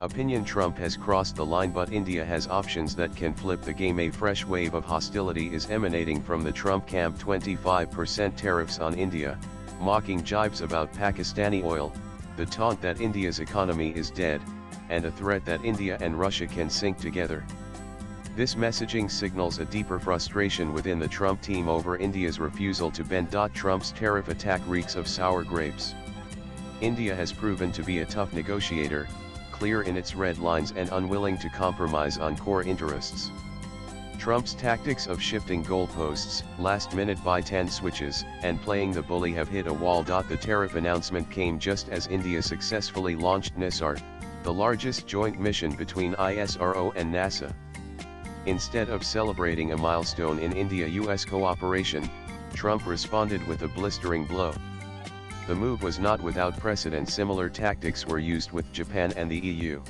Opinion: Trump has crossed the line, but India has options that can flip the game. A fresh wave of hostility is emanating from the Trump camp. 25% tariffs on India, mocking jibes about Pakistani oil, the taunt that India's economy is dead, and a threat that India and Russia can sink together. This messaging signals a deeper frustration within the Trump team over India's refusal to bend. Trump's tariff attack reeks of sour grapes. India has proven to be a tough negotiator, clear in its red lines and unwilling to compromise on core interests. Trump's tactics of shifting goalposts, last-minute buy-10 switches, and playing the bully have hit a wall. The tariff announcement came just as India successfully launched NISAR, the largest joint mission between ISRO and NASA. Instead of celebrating a milestone in India-US cooperation, Trump responded with a blistering blow. The move was not without precedent. Similar tactics were used with Japan and the EU.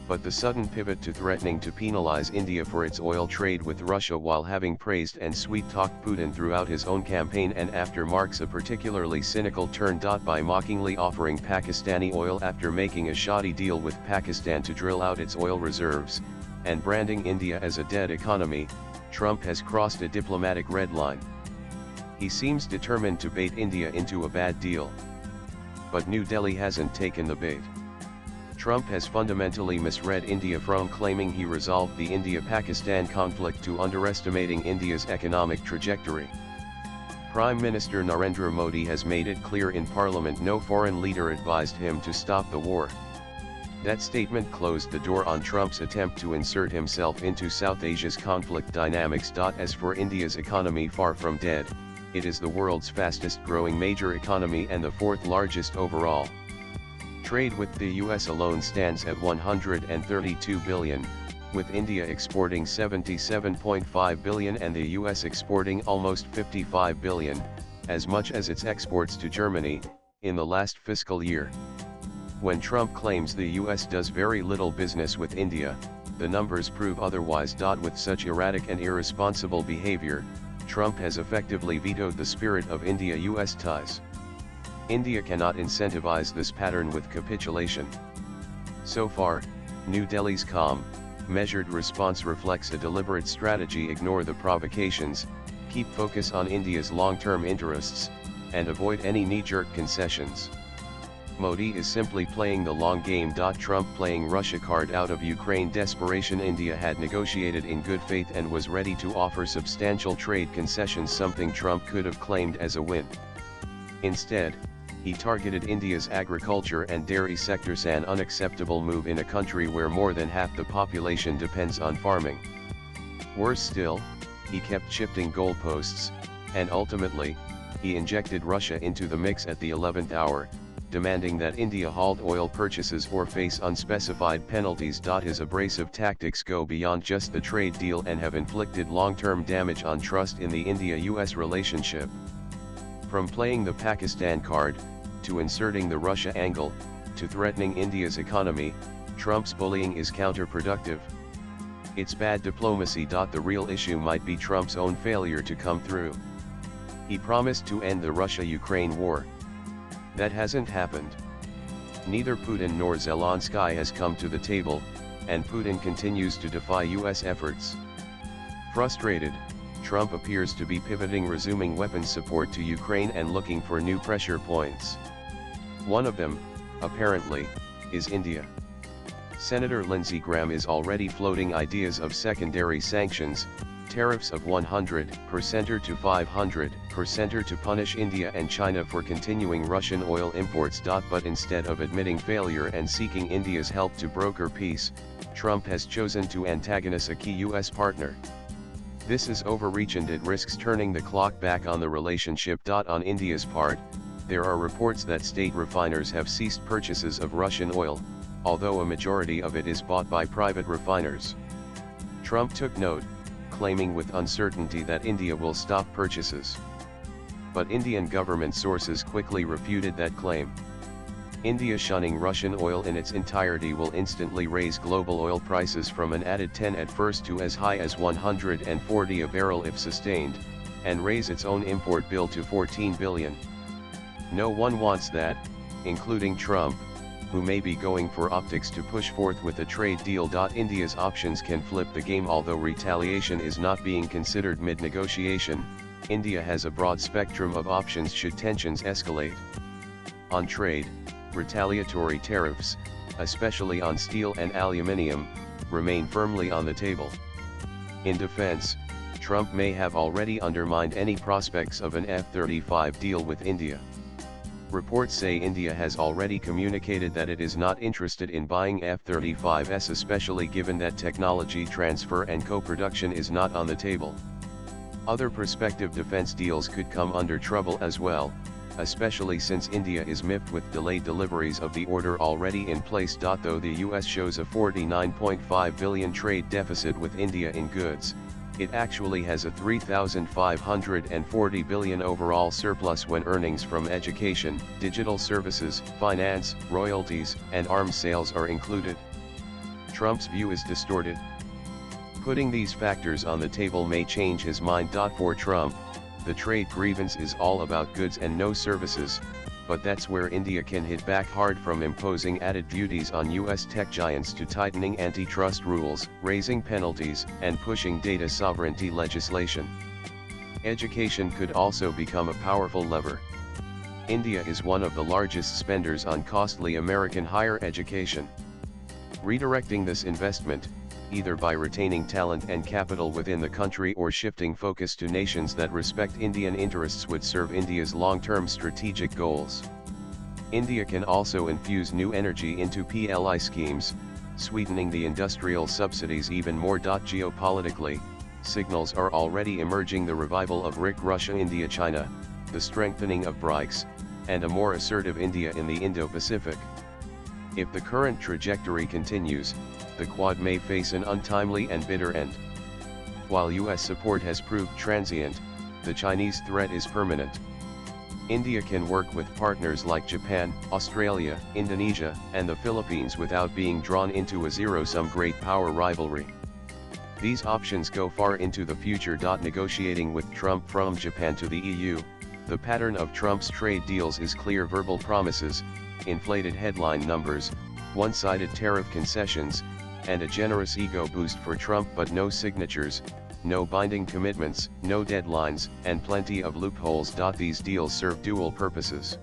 But the sudden pivot to threatening to penalize India for its oil trade with Russia while having praised and sweet-talked Putin throughout his own campaign and after marks a particularly cynical turn. By mockingly offering Pakistani oil after making a shoddy deal with Pakistan to drill out its oil reserves, and branding India as a dead economy, Trump has crossed a diplomatic red line. He seems determined to bait India into a bad deal. But New Delhi hasn't taken the bait. Trump has fundamentally misread India, from claiming he resolved the India-Pakistan conflict to underestimating India's economic trajectory. Prime Minister Narendra Modi has made it clear in Parliament no foreign leader advised him to stop the war. That statement closed the door on Trump's attempt to insert himself into South Asia's conflict dynamics. As for India's economy, far from dead, it is the world's fastest growing major economy and the fourth largest overall. Trade with the US alone stands at $132 billion, with India exporting $77.5 billion and the US exporting almost $55 billion, as much as its exports to Germany, in the last fiscal year. When Trump claims the US does very little business with India, the numbers prove otherwise. With such erratic and irresponsible behavior, Trump has effectively vetoed the spirit of India-US ties. India cannot incentivize this pattern with capitulation. So far, New Delhi's calm, measured response reflects a deliberate strategy: ignore the provocations, keep focus on India's long-term interests, and avoid any knee-jerk concessions. Modi is simply playing the long game. Trump playing Russia card out of Ukraine desperation. India had negotiated in good faith and was ready to offer substantial trade concessions, something Trump could have claimed as a win. Instead, he targeted India's agriculture and dairy sectors, an unacceptable move in a country where more than half the population depends on farming. Worse still, he kept shifting goalposts, and ultimately, he injected Russia into the mix at the 11th hour, demanding that India halt oil purchases or face unspecified penalties. His abrasive tactics go beyond just the trade deal and have inflicted long-term damage on trust in the India-US relationship. From playing the Pakistan card, to inserting the Russia angle, to threatening India's economy, Trump's bullying is counterproductive. It's bad diplomacy. The real issue might be Trump's own failure to come through. He promised to end the Russia-Ukraine war. That hasn't happened. Neither Putin nor Zelensky has come to the table, and Putin continues to defy US efforts. Frustrated, Trump appears to be pivoting, resuming weapons support to Ukraine and looking for new pressure points. One of them, apparently, is India. Senator Lindsey Graham is already floating ideas of secondary sanctions, tariffs of 100% to 500% to punish India and China for continuing Russian oil imports. But instead of admitting failure and seeking India's help to broker peace, Trump has chosen to antagonize a key US partner. This is overreach and it risks turning the clock back on the relationship. On India's part, there are reports that state refiners have ceased purchases of Russian oil, although a majority of it is bought by private refiners. Trump took note, claiming with uncertainty that India will stop purchases. But Indian government sources quickly refuted that claim. India shunning Russian oil in its entirety will instantly raise global oil prices from an added 10 at first to as high as 140 a barrel if sustained, and raise its own import bill to $14 billion. No one wants that, including Trump, who may be going for optics to push forth with a trade deal. India's options can flip the game. Although retaliation is not being considered mid-negotiation, India has a broad spectrum of options should tensions escalate. On trade, retaliatory tariffs, especially on steel and aluminium, remain firmly on the table. In defense, Trump may have already undermined any prospects of an F-35 deal with India. Reports say India has already communicated that it is not interested in buying F-35s, especially given that technology transfer and co-production is not on the table. Other prospective defense deals could come under trouble as well, especially since India is miffed with delayed deliveries of the order already in place. Though the US shows a $49.5 billion trade deficit with India in goods, it actually has a $3,540 billion overall surplus when earnings from education, digital services, finance, royalties, and arms sales are included. Trump's view is distorted. Putting these factors on the table may change his mind. For Trump, the trade grievance is all about goods and no services, but that's where India can hit back hard, from imposing added duties on US tech giants to tightening antitrust rules, raising penalties, and pushing data sovereignty legislation. Education could also become a powerful lever. India is one of the largest spenders on costly American higher education. Redirecting this investment, either by retaining talent and capital within the country or shifting focus to nations that respect Indian interests, would serve India's long-term strategic goals. India can also infuse new energy into PLI schemes, sweetening the industrial subsidies even more. Geopolitically, signals are already emerging: the revival of RIC, Russia-India-China, the strengthening of BRICS, and a more assertive India in the Indo-Pacific. If the current trajectory continues, the Quad may face an untimely and bitter end. While US support has proved transient, the Chinese threat is permanent. India can work with partners like Japan, Australia, Indonesia, and the Philippines without being drawn into a zero-sum great power rivalry. These options go far into the future. Negotiating with Trump from Japan to the EU, the pattern of Trump's trade deals is clear: verbal promises, inflated headline numbers, one-sided tariff concessions, and a generous ego boost for Trump, but no signatures, no binding commitments, no deadlines, and plenty of loopholes. These deals serve dual purposes.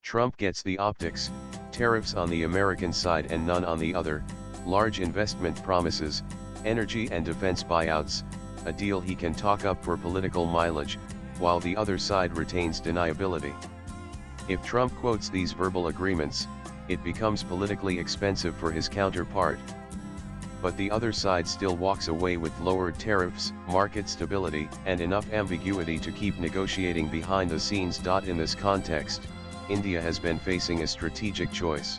Trump gets the optics, tariffs on the American side and none on the other, large investment promises, energy and defense buyouts, a deal he can talk up for political mileage, while the other side retains deniability. If Trump quotes these verbal agreements, it becomes politically expensive for his counterpart. But the other side still walks away with lowered tariffs, market stability, and enough ambiguity to keep negotiating behind the scenes. In this context, India has been facing a strategic choice.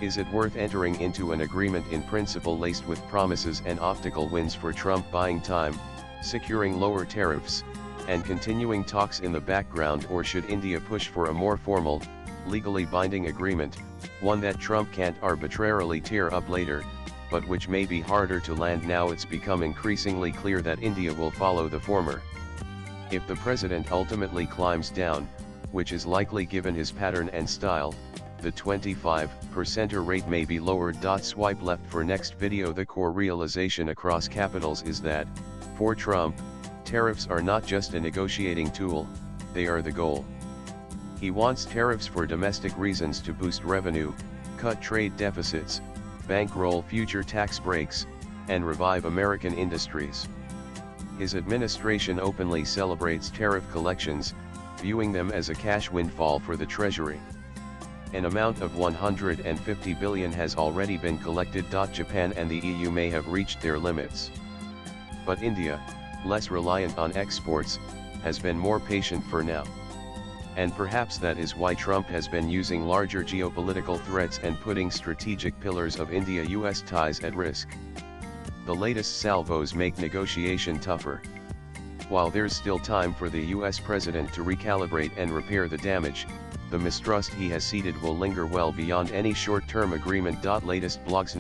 Is it worth entering into an agreement in principle laced with promises and optical wins for Trump, buying time, securing lower tariffs, and continuing talks in the background, or should India push for a more formal, legally binding agreement, one that Trump can't arbitrarily tear up later, but which may be harder to land now? It's become increasingly clear that India will follow the former. If the president ultimately climbs down, which is likely given his pattern and style, the 25% rate may be lowered. Swipe left for next video. The core realization across capitals is that, for Trump, tariffs are not just a negotiating tool, they are the goal. He wants tariffs for domestic reasons to boost revenue, cut trade deficits, bankroll future tax breaks, and revive American industries. His administration openly celebrates tariff collections, viewing them as a cash windfall for the Treasury. An amount of $150 billion has already been collected. Japan and the EU may have reached their limits. But India, less reliant on exports, has been more patient for now. And perhaps that is why Trump has been using larger geopolitical threats and putting strategic pillars of India-US ties at risk. The latest salvos make negotiation tougher. While there's still time for the US president to recalibrate and repair the damage, the mistrust he has seeded will linger well beyond any short-term agreement. Latest blogs.